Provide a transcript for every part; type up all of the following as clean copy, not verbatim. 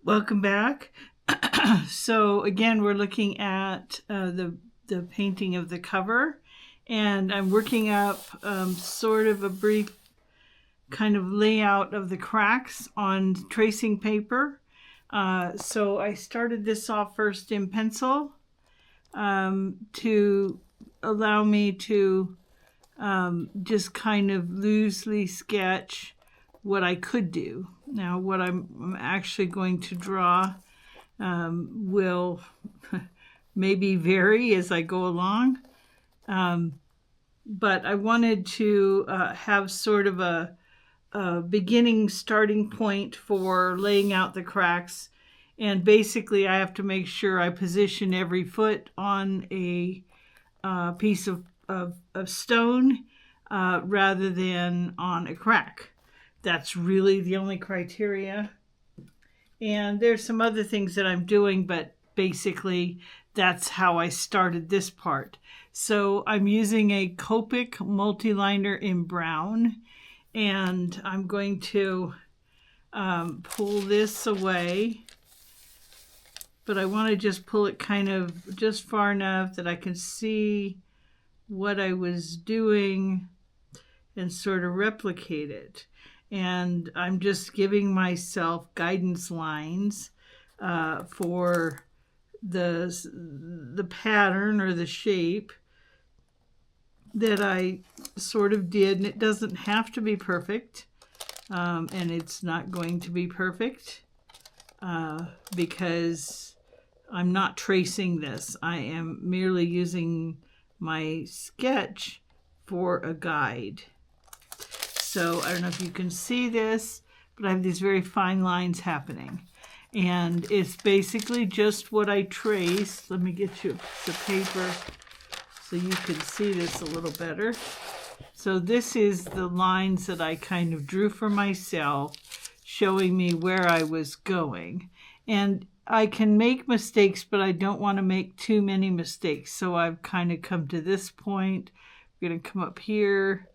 Welcome back. So again, we're looking at the painting of the cover, and I'm working up sort of a brief kind of layout of the cracks on tracing paper. So I started this off first in pencil to allow me to just kind of loosely sketch what I could do. Now, what I'm actually going to draw will maybe vary as I go along. But I wanted to have sort of a beginning starting point for laying out the cracks. And basically, I have to make sure I position every foot on a piece of stone rather than on a crack. That's really the only criteria. And there's some other things that I'm doing, but basically that's how I started this part. So I'm using a Copic multiliner in brown, and I'm going to pull this away, but I want to just pull it kind of just far enough that I can see what I was doing and sort of replicate it. And I'm just giving myself guidance lines for the pattern or the shape that I sort of did. And it doesn't have to be perfect, and it's not going to be perfect because I'm not tracing this. I am merely using my sketch for a guide. So I don't know if you can see this, but I have these very fine lines happening. And it's basically just what I traced. Let me get you a piece of paper so you can see this a little better. So this is the lines that I kind of drew for myself, showing me where I was going. And I can make mistakes, but I don't want to make too many mistakes. So I've kind of come to this point. I'm going to come up here,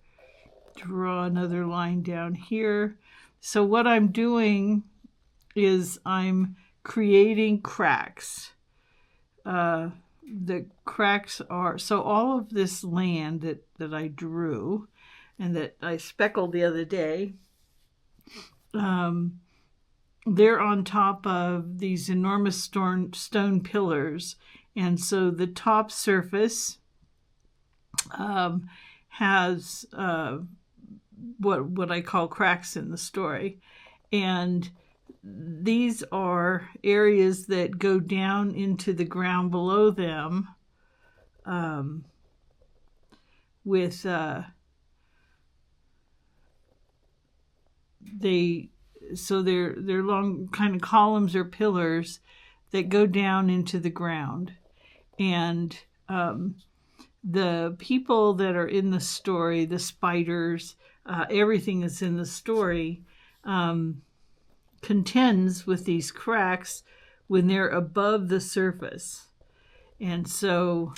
draw another line down here. So what I'm doing is I'm creating cracks. The cracks are, so all of this land that I drew and that I speckled the other day, they're on top of these enormous stone pillars. And so the top surface has what I call cracks in the story. And these are areas that go down into the ground below them with they're long kind of columns or pillars that go down into the ground. And the people that are in the story, the spiders, everything that's in the story, contends with these cracks when they're above the surface. And so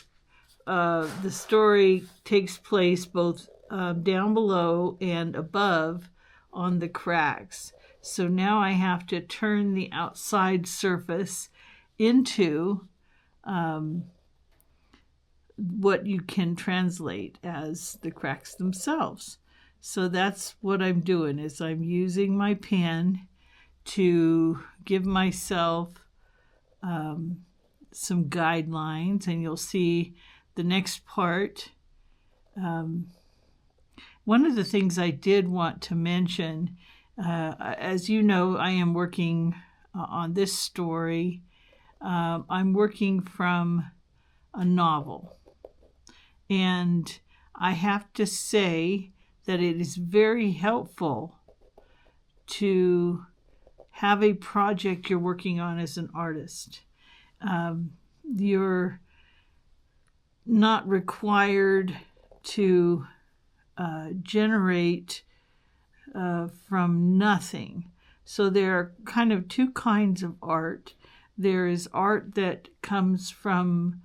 the story takes place both down below and above on the cracks. So now I have to turn the outside surface into what you can translate as the cracks themselves. So that's what I'm doing, is I'm using my pen to give myself some guidelines, and you'll see the next part. One of the things I did want to mention, as you know, I am working on this story. I'm working from a novel, and I have to say that it is very helpful to have a project you're working on as an artist. You're not required to generate from nothing. So there are kind of two kinds of art. There is art that comes from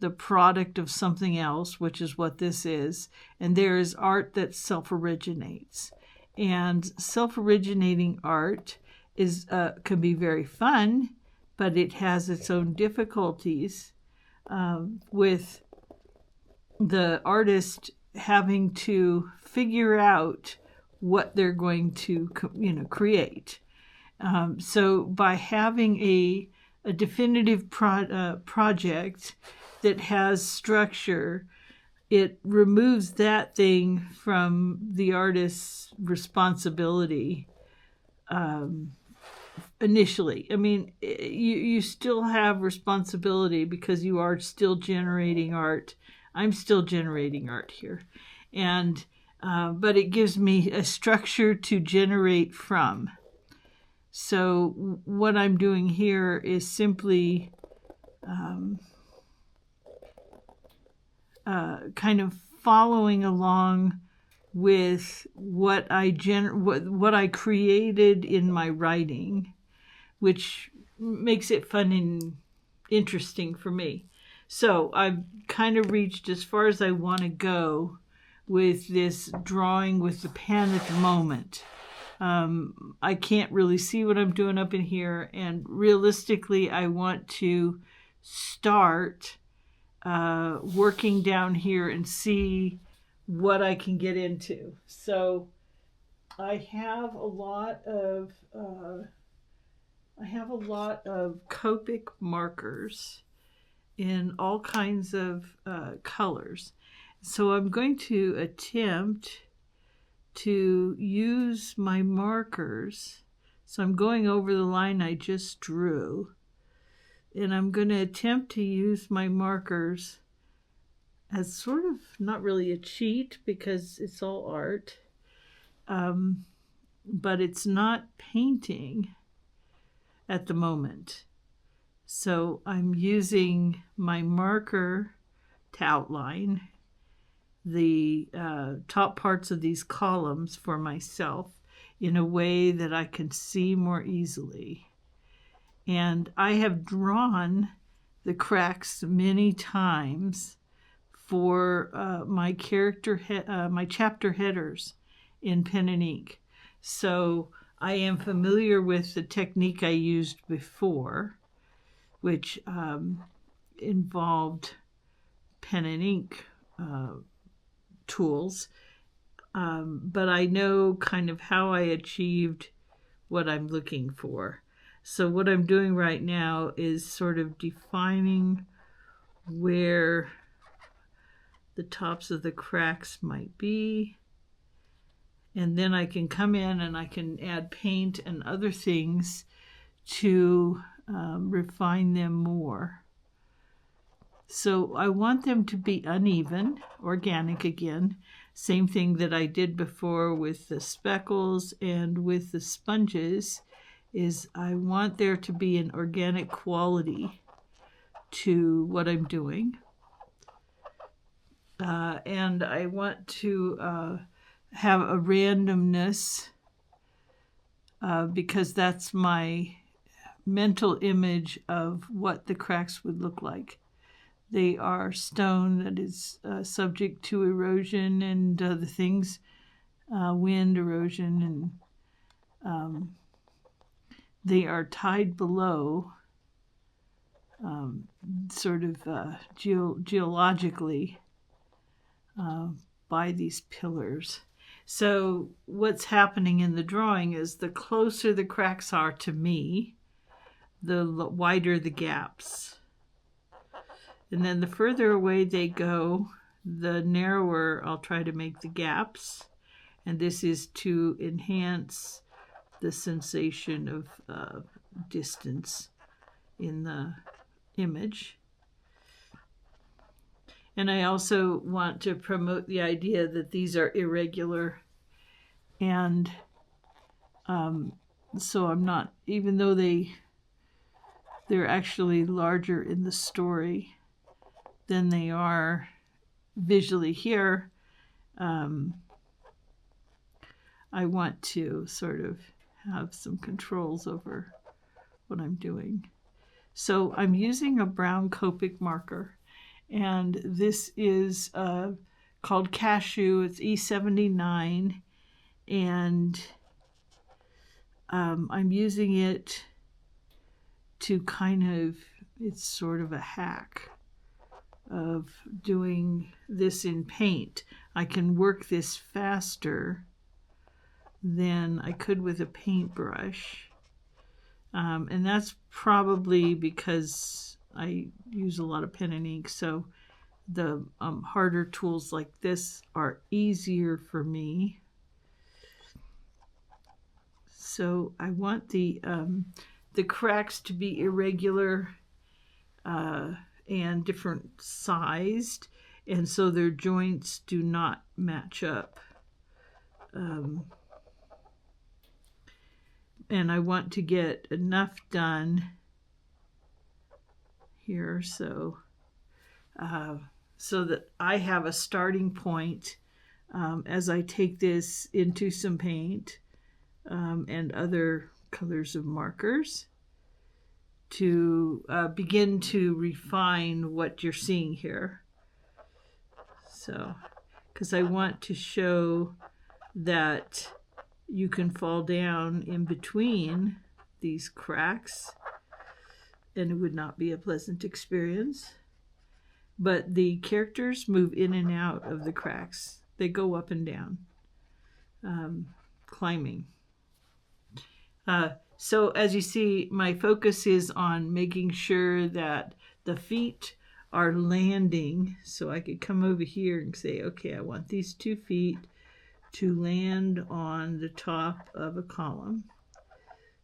the product of something else, which is what this is, and there is art that self-originates. And self-originating art is can be very fun, but it has its own difficulties with the artist having to figure out what they're going to create. So by having a definitive project that has structure, it removes that thing from the artist's responsibility initially. I mean, you still have responsibility because you are still generating art. I'm still generating art here. And but it gives me a structure to generate from. So what I'm doing here is simply kind of following along with what I created in my writing, which makes it fun and interesting for me. So I've kind of reached as far as I want to go with this drawing with the pen at the moment. I can't really see what I'm doing up in here, and realistically I want to start working down here and see what I can get into. So I have a lot of Copic markers in all kinds of colors. So I'm going to attempt to use my markers. So I'm going over the line I just drew, and I'm going to attempt to use my markers as sort of not really a cheat because it's all art, but it's not painting at the moment. So I'm using my marker to outline the top parts of these columns for myself in a way that I can see more easily. And I have drawn the cracks many times for my my chapter headers in pen and ink. So I am familiar with the technique I used before, which involved pen and ink tools, but I know kind of how I achieved what I'm looking for. So what I'm doing right now is sort of defining where the tops of the cracks might be, and then I can come in and I can add paint and other things to refine them more. So I want them to be uneven, organic again. Same thing that I did before with the speckles and with the sponges, is I want there to be an organic quality to what I'm doing. And I want to have a randomness because that's my mental image of what the cracks would look like. They are stone that is subject to erosion and other things, wind, erosion, and they are tied below, sort of geologically, by these pillars. So what's happening in the drawing is the closer the cracks are to me, the wider the gaps. And then the further away they go, the narrower I'll try to make the gaps. And this is to enhance the sensation of distance in the image. And I also want to promote the idea that these are irregular. And so I'm not, even though they're actually larger in the story than they are visually here, I want to sort of have some controls over what I'm doing. So I'm using a brown Copic marker, and this is called Cashew. It's E79, and I'm using it to it's sort of a hack of doing this in paint. I can work this faster than I could with a paintbrush. And that's probably because I use a lot of pen and ink, so the harder tools like this are easier for me. So I want the cracks to be irregular and different sized, and so their joints do not match up. And I want to get enough done here so that I have a starting point as I take this into some paint and other colors of markers to begin to refine what you're seeing here. So, because I want to show that you can fall down in between these cracks and it would not be a pleasant experience. But the characters move in and out of the cracks. They go up and down, climbing. So as you see, my focus is on making sure that the feet are landing. So I could come over here and say, okay, I want these 2 feet to land on the top of a column.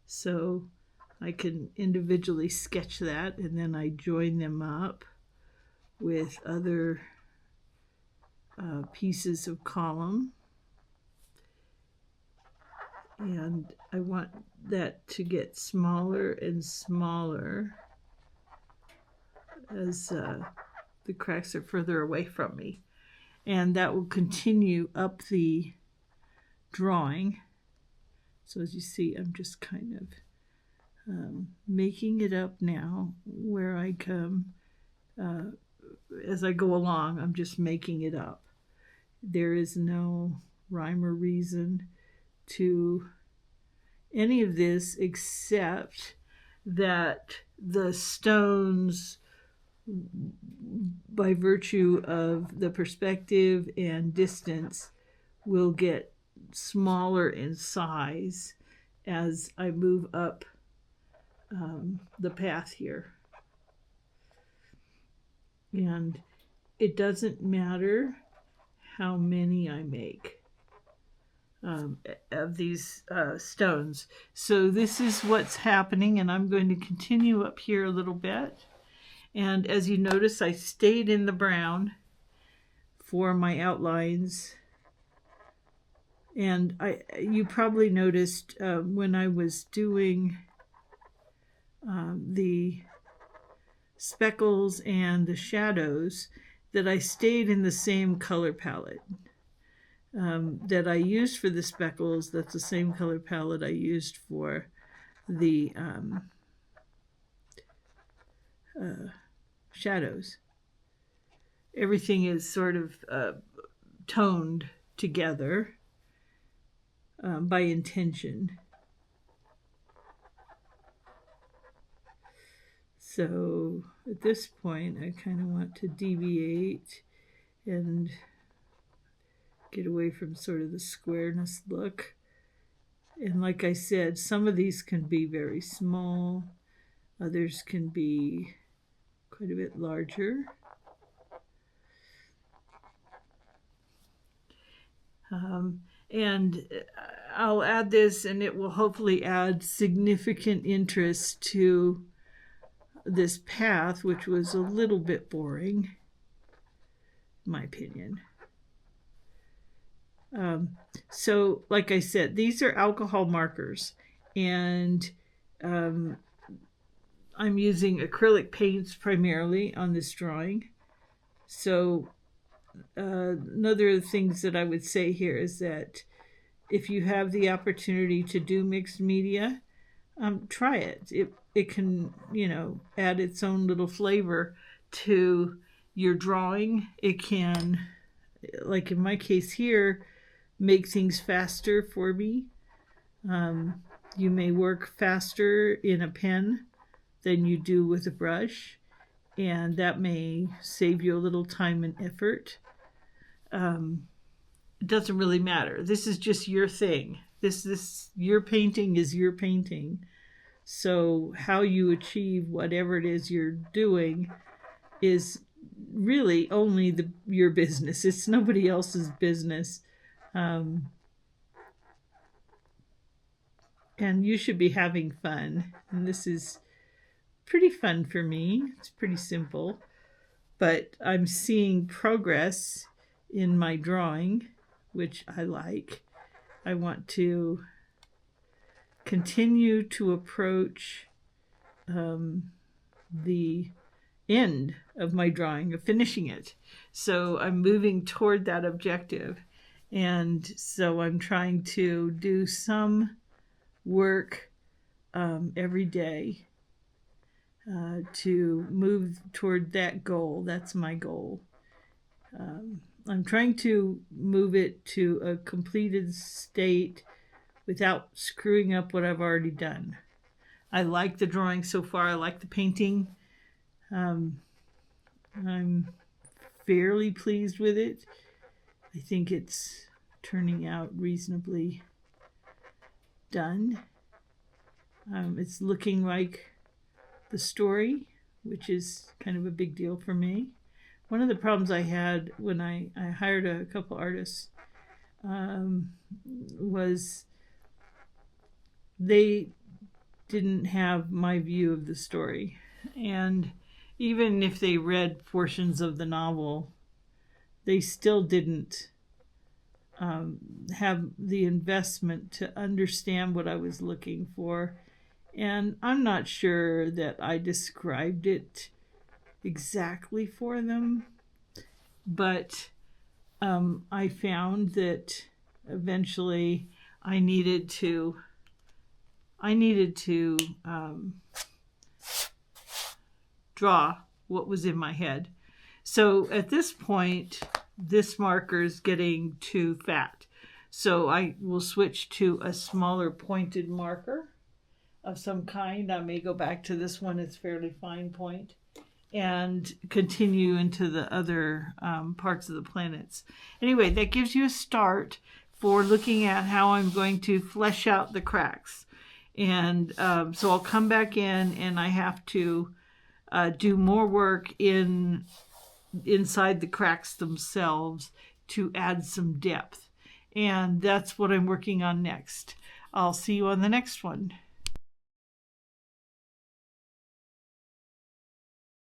So I can individually sketch that, and then I join them up with other pieces of column. And I want that to get smaller and smaller as the cracks are further away from me. And that will continue up the drawing. So as you see, I'm just kind of making it up now where I come. As I go along, I'm just making it up. There is no rhyme or reason to any of this except that the stones, by virtue of the perspective and distance, will get smaller in size as I move up the path here. And it doesn't matter how many I make of these stones. So this is what's happening, and I'm going to continue up here a little bit. And as you notice, I stayed in the brown for my outlines. And you probably noticed when I was doing the speckles and the shadows that I stayed in the same color palette that I used for the speckles. That's the same color palette I used for the shadows. Everything is sort of toned together by intention. So at this point, I kind of want to deviate and get away from sort of the squareness look. And like I said, some of these can be very small, others can be quite a bit larger. And I'll add this, and it will hopefully add significant interest to this path, which was a little bit boring, in my opinion. So, like I said, these are alcohol markers, and I'm using acrylic paints primarily on this drawing. So, another of the things that I would say here is that if you have the opportunity to do mixed media, try it. It can, add its own little flavor to your drawing. It can, like in my case here, make things faster for me. You may work faster in a pen than you do with a brush, and that may save you a little time and effort. It doesn't really matter. This is just your thing. Your painting is your painting. So how you achieve whatever it is you're doing is really only your business. It's nobody else's business. And you should be having fun. And this is pretty fun for me. It's pretty simple. But I'm seeing progress in my drawing, which I like. I want to continue to approach the end of my drawing, of finishing it. So I'm moving toward that objective. And so I'm trying to do some work every day to move toward that goal. That's my goal. I'm trying to move it to a completed state without screwing up what I've already done. I like the drawing so far. I like the painting. I'm fairly pleased with it. I think it's turning out reasonably done. It's looking like the story, which is kind of a big deal for me. One of the problems I had when I hired a couple artists was they didn't have my view of the story. And even if they read portions of the novel, they still didn't have the investment to understand what I was looking for. And I'm not sure that I described it exactly for them, but I found that eventually I needed to draw what was in my head. So at this point, this marker is getting too fat. So I will switch to a smaller pointed marker of some kind. I may go back to this one. It's fairly fine point, and continue into the other parts of the planets. Anyway, that gives you a start for looking at how I'm going to flesh out the cracks. And so I'll come back in, and I have to do more work inside the cracks themselves to add some depth. And that's what I'm working on next. I'll see you on the next one.